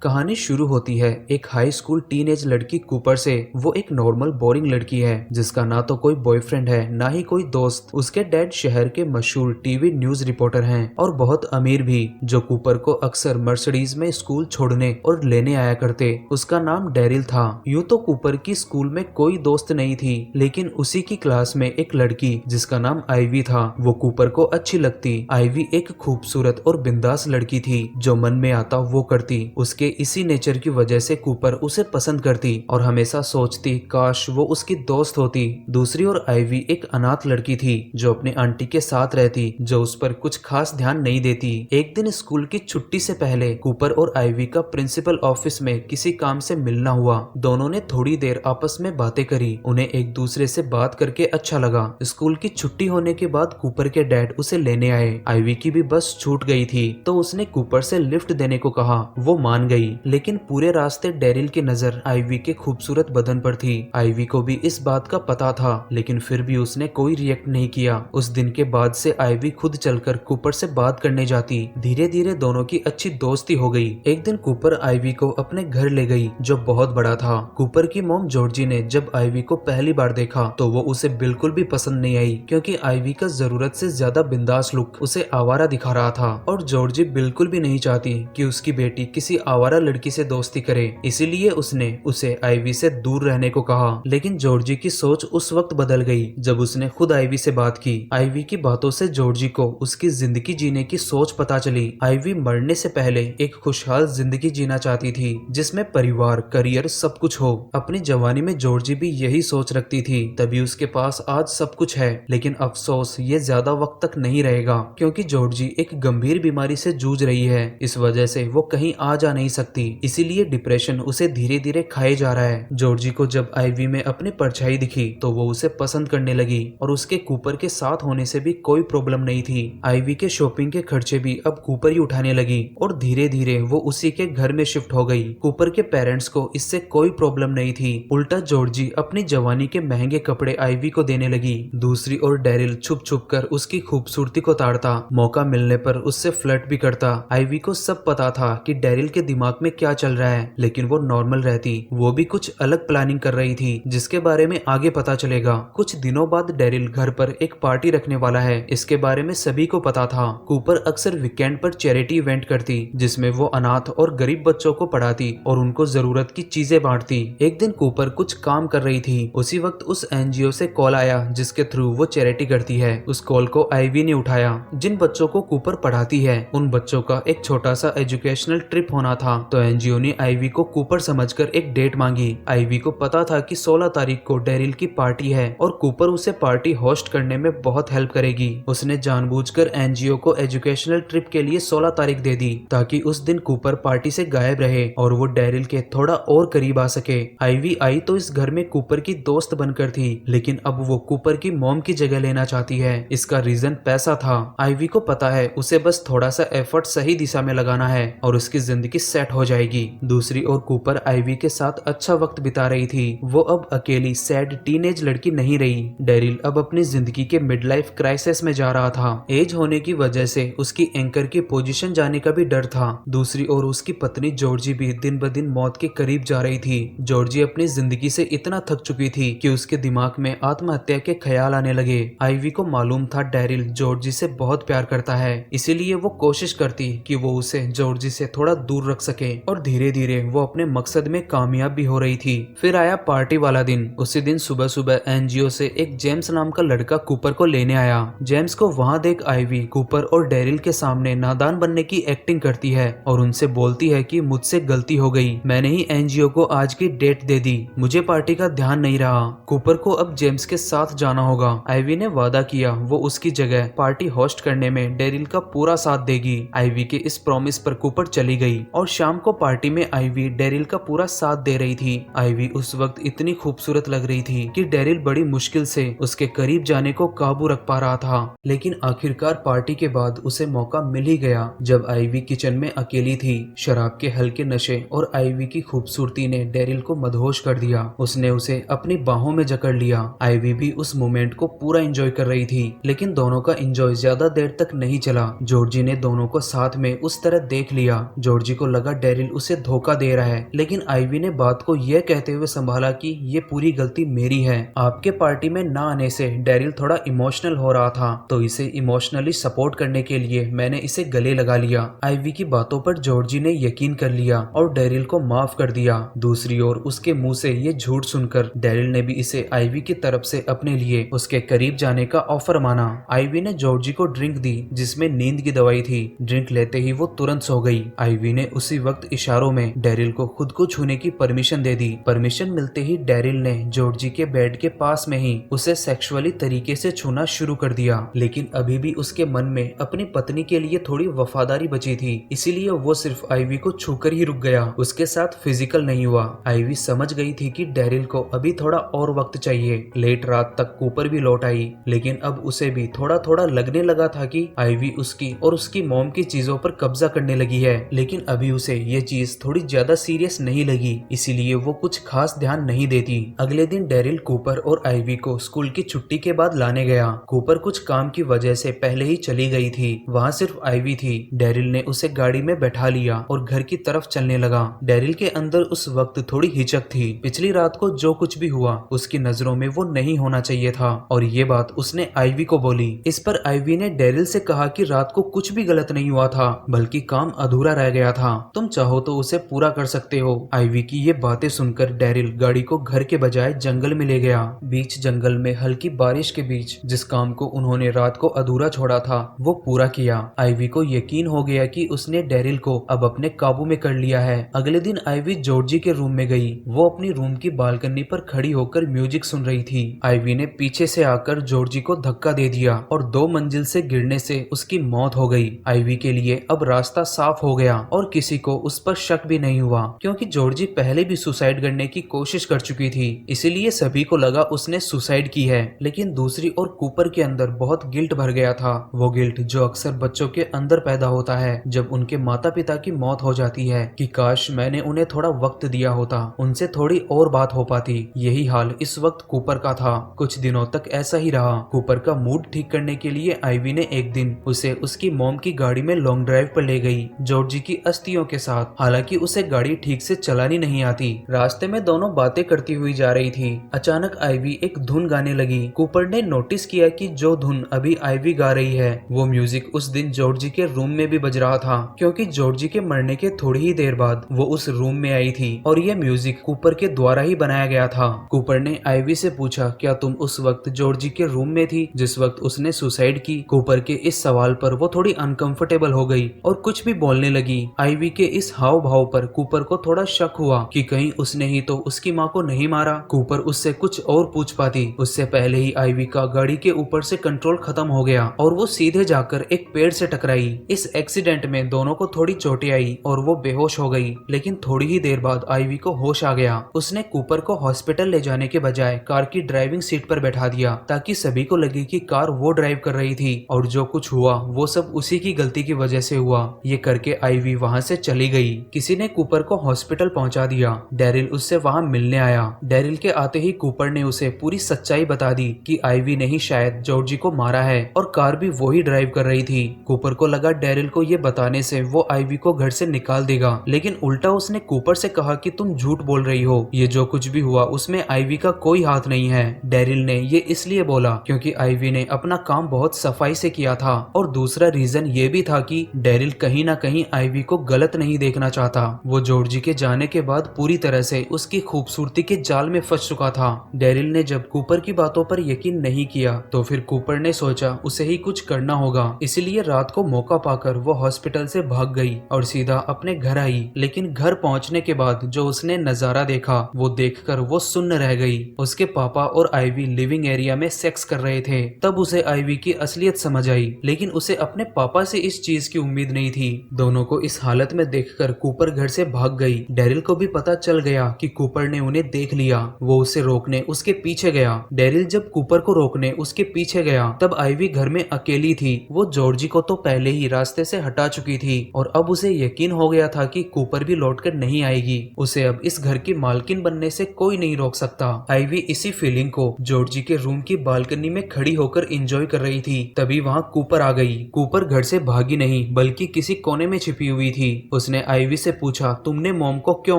कहानी शुरू होती है एक हाई स्कूल टीनेज लड़की कूपर से। वो एक नॉर्मल बोरिंग लड़की है जिसका ना तो कोई बॉयफ्रेंड है ना ही कोई दोस्त। उसके डैड शहर के मशहूर टीवी न्यूज रिपोर्टर हैं और बहुत अमीर भी, जो कूपर को अक्सर मर्सिडीज में स्कूल छोड़ने और लेने आया करते। उसका नाम डेरिल था। यूं तो कूपर की स्कूल में कोई दोस्त नहीं थी, लेकिन उसी की क्लास में एक लड़की जिसका नाम आईवी था, वो कूपर को अच्छी लगती। आईवी एक खूबसूरत और बिंदास लड़की थी जो मन में आता वो करती। उसके इसी नेचर की वजह से कूपर उसे पसंद करती और हमेशा सोचती काश वो उसकी दोस्त होती। दूसरी ओर आईवी एक अनाथ लड़की थी जो अपनी आंटी के साथ रहती, जो उस पर कुछ खास ध्यान नहीं देती। एक दिन स्कूल की छुट्टी से पहले कूपर और आईवी का प्रिंसिपल ऑफिस में किसी काम से मिलना हुआ। दोनों ने थोड़ी देर आपस में बातें करी। उन्हें एक दूसरे से बात करके अच्छा लगा। स्कूल की छुट्टी होने के बाद कूपर के डैड उसे लेने आए। आईवी की भी बस छूट गई थी तो उसने कूपर से लिफ्ट देने को कहा। वो मान गई, लेकिन पूरे रास्ते डेरिल की नजर आईवी के खूबसूरत बदन पर थी। आईवी को भी इस बात का पता था, लेकिन फिर भी उसने कोई रिएक्ट नहीं किया। उस दिन के बाद से आईवी खुद चलकर कूपर से बात करने जाती। धीरे धीरे दोनों की अच्छी दोस्ती हो गई। एक दिन कूपर आईवी को अपने घर ले गई जो बहुत बड़ा था। कूपर की मॉम जॉर्जी ने जब आईवी को पहली बार देखा तो वो उसे बिल्कुल भी पसंद नहीं आई, क्योंकि आईवी का जरूरत से ज्यादा बिंदास लुक उसे आवारा दिखा रहा था। और जॉर्जी बिल्कुल भी नहीं चाहती कि उसकी बेटी किसी आवारा लड़की से दोस्ती करे, इसीलिए उसने उसे आईवी से दूर रहने को कहा। लेकिन जॉर्जी की सोच उस वक्त बदल गई जब उसने खुद आईवी से बात की। आईवी की बातों से जॉर्जी को उसकी जिंदगी जीने की सोच पता चली। आईवी मरने से पहले एक खुशहाल जिंदगी जीना चाहती थी जिसमें परिवार, करियर सब कुछ हो। अपनी जवानी में जॉर्जी भी यही सोच रखती थी, तभी उसके पास आज सब कुछ है। लेकिन अफसोस ये ज्यादा वक्त तक नहीं रहेगा, क्योंकि जॉर्जी एक गंभीर बीमारी से जूझ रही है। इस वजह से वो कहीं आ जा नहीं सकती, इसीलिए डिप्रेशन उसे धीरे धीरे खाए जा रहा है। जॉर्जी को जब आईवी में अपनी परछाई दिखी तो वो उसे पसंद करने लगी और उसके कूपर के साथ होने से भी कोई प्रॉब्लम नहीं थी। आईवी के शॉपिंग के खर्चे भी अब कूपर ही उठाने लगी और धीरे धीरे वो उसी के घर में शिफ्ट हो गई। कूपर के पेरेंट्स को इससे कोई प्रॉब्लम नहीं थी। उल्टा जॉर्जी अपनी जवानी के महंगे कपड़े आईवी को देने लगी। दूसरी ओर डेरिल छुप छुप कर उसकी खूबसूरती को ताड़ता, मौका मिलने पर उससे फ्लर्ट भी करता। आईवी को सब पता था कि डेरिल के दिमाग में क्या चल रहा है, लेकिन वो नॉर्मल रहती। वो भी कुछ अलग प्लानिंग कर रही थी जिसके बारे में आगे पता चलेगा। कुछ दिनों बाद डेरिल घर पर एक पार्टी रखने वाला है, इसके बारे में सभी को पता था। कूपर अक्सर वीकेंड पर चैरिटी इवेंट करती जिसमें वो अनाथ और गरीब बच्चों को पढ़ाती और उनको जरूरत की चीजें बांटती। एक दिन कूपर कुछ काम कर रही थी, उसी वक्त उस एनजीओ से कॉल आया जिसके थ्रू वो चैरिटी करती है। उस कॉल को आईवी ने उठाया। जिन बच्चों को कूपर पढ़ाती है उन बच्चों का एक छोटा सा एजुकेशनल ट्रिप होना था, तो एनजीओ ने आईवी को कूपर समझकर एक डेट मांगी। आईवी को पता था कि 16 तारीख को डेरिल की पार्टी है और कूपर उसे पार्टी होस्ट करने में बहुत हेल्प करेगी। उसने जानबूझकर एनजीओ को एजुकेशनल ट्रिप के लिए 16 तारीख दे दी ताकि उस दिन कूपर पार्टी से गायब रहे और वो डेरिल के थोड़ा और करीब आ सके। आईवी आई तो इस घर में कूपर की दोस्त बनकर थी, लेकिन अब वो कूपर की मॉम की जगह लेना चाहती है। इसका रीजन पैसा था। आईवी को पता है उसे बस थोड़ा सा एफर्ट सही दिशा में लगाना है और उसकी जिंदगी सेट हो जाएगी। दूसरी ओर कूपर आईवी के साथ अच्छा वक्त बिता रही थी। वो अब अकेली सैड टीनेज लड़की नहीं रही। डेरिल अब अपनी जिंदगी के मिड लाइफ क्राइसिस में जा रहा था। एज होने की वजह से उसकी एंकर की पोजीशन जाने का भी डर था। दूसरी ओर उसकी पत्नी जॉर्जी भी दिन ब दिन मौत के करीब जा रही थी। जॉर्जी अपनी जिंदगी से इतना थक चुकी थी कि उसके दिमाग में आत्महत्या के ख्याल आने लगे। आईवी को मालूम था डेरिल जॉर्जी से बहुत प्यार करता है, इसीलिए वो कोशिश करती कि वो उसे जॉर्जी से थोड़ा दूर रख सके और धीरे धीरे वो अपने मकसद में कामयाब भी हो रही थी। फिर आया पार्टी वाला दिन। उसी दिन सुबह सुबह एनजीओ से एक जेम्स नाम का लड़का कूपर को लेने आया। जेम्स को वहां देख आईवी कूपर और डेरिल के सामने नादान बनने की एक्टिंग करती है और उनसे बोलती है कि मुझसे गलती हो गई, मैंने ही एनजीओ को आज की डेट दे दी, मुझे पार्टी का ध्यान नहीं रहा। कूपर को अब जेम्स के साथ जाना होगा। आईवी ने वादा किया वो उसकी जगह पार्टी होस्ट करने में डेरिल का पूरा साथ देगी। आईवी के इस प्रॉमिस पर कूपर चली गई और शाम को पार्टी में आईवी डेरिल का पूरा साथ दे रही थी। आईवी उस वक्त इतनी खूबसूरत लग रही थी कि डेरिल बड़ी मुश्किल से उसके करीब जाने को काबू रख पा रहा था। लेकिन आखिरकार पार्टी के बाद उसे मौका मिल ही गया। जब आईवी किचन में अकेली थी, शराब के हल्के नशे और आईवी की खूबसूरती ने डेरिल को मदहोश कर दिया। उसने उसे अपनी बाहों में जकड़ लिया। आईवी भी उस मोमेंट को पूरा एंजॉय कर रही थी, लेकिन दोनों का एंजॉय ज्यादा देर तक नहीं चला। जॉर्जी ने दोनों को साथ में उस तरह देख लिया। जॉर्जी को लगा लगा डेरिल उसे धोखा दे रहा है, लेकिन आइवी ने बात को यह कहते हुए संभाला कि ये पूरी गलती मेरी है। आपके पार्टी में ना आने से डेरिल थोड़ा इमोशनल हो रहा था, तो इसे इमोशनली सपोर्ट करने के लिए मैंने इसे गले लगा लिया। आइवी की बातों पर जॉर्जी ने यकीन कर लिया और डेरिल को माफ कर दिया। दूसरी ओर उसके मुंह से ये झूठ सुनकर डेरिल ने भी इसे आइवी की तरफ से अपने लिए उसके करीब जाने का ऑफर माना। आइवी ने जॉर्जी को ड्रिंक दी जिसमें नींद की दवाई थी। ड्रिंक लेते ही वो तुरंत सो गई। आइवी ने उसी वक्त इशारों में डेरिल को खुद को छूने की परमिशन दे दी। परमिशन मिलते ही डेरिल ने जॉर्जी के बेड के पास में ही उसे सेक्सुअली तरीके से छूना शुरू कर दिया, लेकिन अभी भी उसके मन में अपनी पत्नी के लिए थोड़ी वफादारी बची थी, इसीलिए वो सिर्फ आइवी को छूकर ही रुक गया, उसके साथ फिजिकल नहीं हुआ। आइवी समझ गई थी कि डेरिल को अभी थोड़ा और वक्त चाहिए। लेट रात तक कूपर भी लौट आई, लेकिन अब उसे भी थोड़ा थोड़ा लगने लगा था कि आइवी उसकी और उसकी मॉम की चीजों पर कब्जा करने लगी है, लेकिन अभी उसे ये चीज थोड़ी ज्यादा सीरियस नहीं लगी, इसीलिए वो कुछ खास ध्यान नहीं देती। अगले दिन डेरिल कूपर और आइवी को स्कूल की छुट्टी के बाद लाने गया। कूपर कुछ काम की वजह से पहले ही चली गई थी, वहाँ सिर्फ आइवी थी। डेरिल ने उसे गाड़ी में बैठा लिया और घर की तरफ चलने लगा। डेरिल के अंदर उस वक्त थोड़ी हिचक थी। पिछली रात को जो कुछ भी हुआ उसकी नजरों में वो नहीं होना चाहिए था, और ये बात उसने आइवी को बोली। इस पर आइवी ने डेरिल से कहा कि रात को कुछ भी गलत नहीं हुआ था, बल्कि काम अधूरा रह गया था, तुम चाहो तो उसे पूरा कर सकते हो। आइवी की ये बातें सुनकर डेरिल गाड़ी को घर के बजाय जंगल में ले गया। बीच जंगल में हल्की बारिश के बीच जिस काम को उन्होंने रात को अधूरा छोड़ा था वो पूरा किया। आइवी को यकीन हो गया कि उसने डेरिल को अब अपने काबू में कर लिया है। अगले दिन आइवी जॉर्जी के रूम में गई। वो अपनी रूम की बालकनी पर खड़ी होकर म्यूजिक सुन रही थी। आइवी ने पीछे से आकर जॉर्जी को धक्का दे दिया और 2 मंजिल से गिरने से उसकी मौत हो गई। आइवी के लिए अब रास्ता साफ हो गया और किसी को उस पर शक भी नहीं हुआ, क्योंकि जॉर्जी पहले भी सुसाइड करने की कोशिश कर चुकी थी, इसीलिए सभी को लगा उसने सुसाइड की है। लेकिन दूसरी ओर कूपर के अंदर बहुत गिल्ट भर गया था। वो गिल्ट जो अक्सर बच्चों के अंदर पैदा होता है जब उनके माता पिता की मौत हो जाती है, कि काश मैंने उन्हें थोड़ा वक्त दिया होता, उनसे थोड़ी और बात हो पाती। यही हाल इस वक्त कूपर का था। कुछ दिनों तक ऐसा ही रहा। कूपर का मूड ठीक करने के लिए आइवी ने एक दिन उसे उसकी मॉम की गाड़ी में लॉन्ग ड्राइव पर ले गई, जॉर्जी की अस्थियों के साथ। हालांकि उसे गाड़ी ठीक से चलानी नहीं आती। रास्ते में दोनों बातें करती हुई जा रही थी। अचानक आइवी एक धुन गाने लगी। कूपर ने नोटिस किया कि जो धुन अभी आइवी गा रही है वो म्यूजिक उस दिन जॉर्जी के रूम में भी बज रहा था, क्योंकि जॉर्जी के मरने के थोड़ी ही देर बाद वो उस रूम में आई थी और ये म्यूजिक कूपर के द्वारा ही बनाया गया था। कूपर ने आइवी से पूछा, क्या तुम उस वक्त जॉर्जी के रूम में थी जिस वक्त उसने सुसाइड की? कूपर के इस सवाल पर वो थोड़ी अनकंफर्टेबल हो गई और कुछ भी बोलने लगी। आइवी के इस हाव भाव पर कूपर को थोड़ा शक हुआ कि कहीं उसने ही तो उसकी माँ को नहीं मारा। कूपर उससे कुछ और पूछ पाती उससे पहले ही आइवी का गाड़ी के ऊपर से कंट्रोल खत्म हो गया और वो सीधे जाकर एक पेड़ से टकराई। इस एक्सीडेंट में दोनों को थोड़ी चोटें आई और वो बेहोश हो गई, लेकिन थोड़ी ही देर बाद आइवी को होश आ गया। उसने कूपर को हॉस्पिटल ले जाने के बजाय कार की ड्राइविंग सीट पर बैठा दिया ताकि सभी को लगे कि कार वो ड्राइव कर रही थी और जो कुछ हुआ वो सब उसी की गलती की वजह से हुआ। ये करके आइवी वहाँ से चली गई। किसी ने कूपर को हॉस्पिटल पहुँचा दिया। डेरिल उससे वहाँ मिलने आया। डेरिल के आते ही कूपर ने उसे पूरी सच्चाई बता दी कि आइवी ने ही शायद जॉर्जी को मारा है और कार भी वही ड्राइव कर रही थी। कूपर को लगा डेरिल को ये बताने से वो आइवी को घर से निकाल देगा, लेकिन उल्टा उसने कूपर से कहा कि तुम झूठ बोल रही हो, ये जो कुछ भी हुआ उसमें आइवी का कोई हाथ नहीं है। डेरिल ने ये इसलिए बोला क्योंकि आइवी ने अपना काम बहुत सफाई से किया था, और दूसरा रीजन ये भी था कि डेरिल कहीं ना कहीं आइवी को गलत नहीं देखना चाहता। वो जॉर्जी के जाने के बाद पूरी तरह से उसकी खूबसूरती के जाल में फंस चुका था। डेरिल ने जब कूपर की बातों पर यकीन नहीं किया तो फिर कूपर ने सोचा उसे ही कुछ करना होगा, इसलिए रात को मौका पाकर वो हॉस्पिटल से भाग गई और सीधा अपने घर आई। लेकिन घर पहुंचने के बाद जो उसने नजारा देखा वो देखकर वो सुन्न रह गई। उसके पापा और आइवी लिविंग एरिया में सेक्स कर रहे थे। तब उसे आइवी की असलियत समझ आई, लेकिन उसे अपने पापा से इस चीज की उम्मीद नहीं थी। दोनों को इस हालत में देखकर कूपर घर से भाग गई। डेरिल को भी पता चल गया कि कूपर ने उन्हें देख लिया। वो उसे रोकने उसके पीछे गया। डेरिल जब कूपर को रोकने उसके पीछे गया तब आइवी घर में अकेली थी। वो जॉर्जी को तो पहले ही रास्ते से हटा चुकी थी और अब उसे यकीन हो गया था कि कूपर भी लौटकर नहीं आएगी। उसे अब इस घर की मालकिन बनने से कोई नहीं रोक सकता। आइवी इसी फीलिंग को जॉर्जी के रूम की बालकनी में खड़ी होकर एंजॉय कर रही थी। तभी वहाँ कूपर आ गई। कूपर घर से भागी नहीं बल्कि किसी कोने में छिपी हुई थी। उसने आइवी से पूछा, तुमने मॉम को क्यों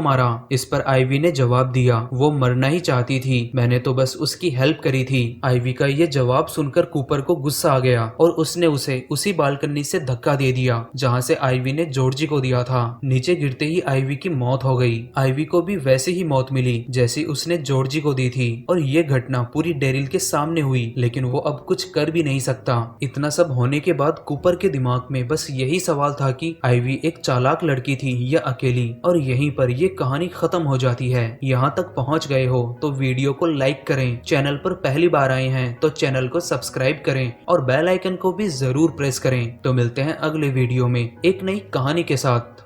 मारा? इस पर आइवी ने जवाब दिया, वो मरना ही चाहती थी, मैंने तो बस उसकी हेल्प करी थी। आइवी का ये जवाब सुनकर कूपर को गुस्सा आ गया और उसने उसे उसी बालकनी से धक्का दे दिया जहाँ से आइवी ने जॉर्जी को दिया था। नीचे गिरते ही आइवी की मौत हो गई। आइवी को भी वैसे ही मौत मिली जैसी उसने जॉर्जी को दी थी और ये घटना पूरी डेरिल के सामने हुई, लेकिन वो अब कुछ कर भी नहीं सकता। इतना सब होने के बाद कूपर के दिमाग में बस यही सवाल था कि आइवी एक चालाक लड़की थी या अकेली, और यहीं पर ये कहानी खत्म हो जाती है। यहाँ तक पहुँच गए हो तो वीडियो को लाइक करें, चैनल पर पहली बार आए हैं तो चैनल को सब्सक्राइब करें और बेल आइकन को भी जरूर प्रेस करें। तो मिलते हैं अगले वीडियो में एक नई कहानी के साथ।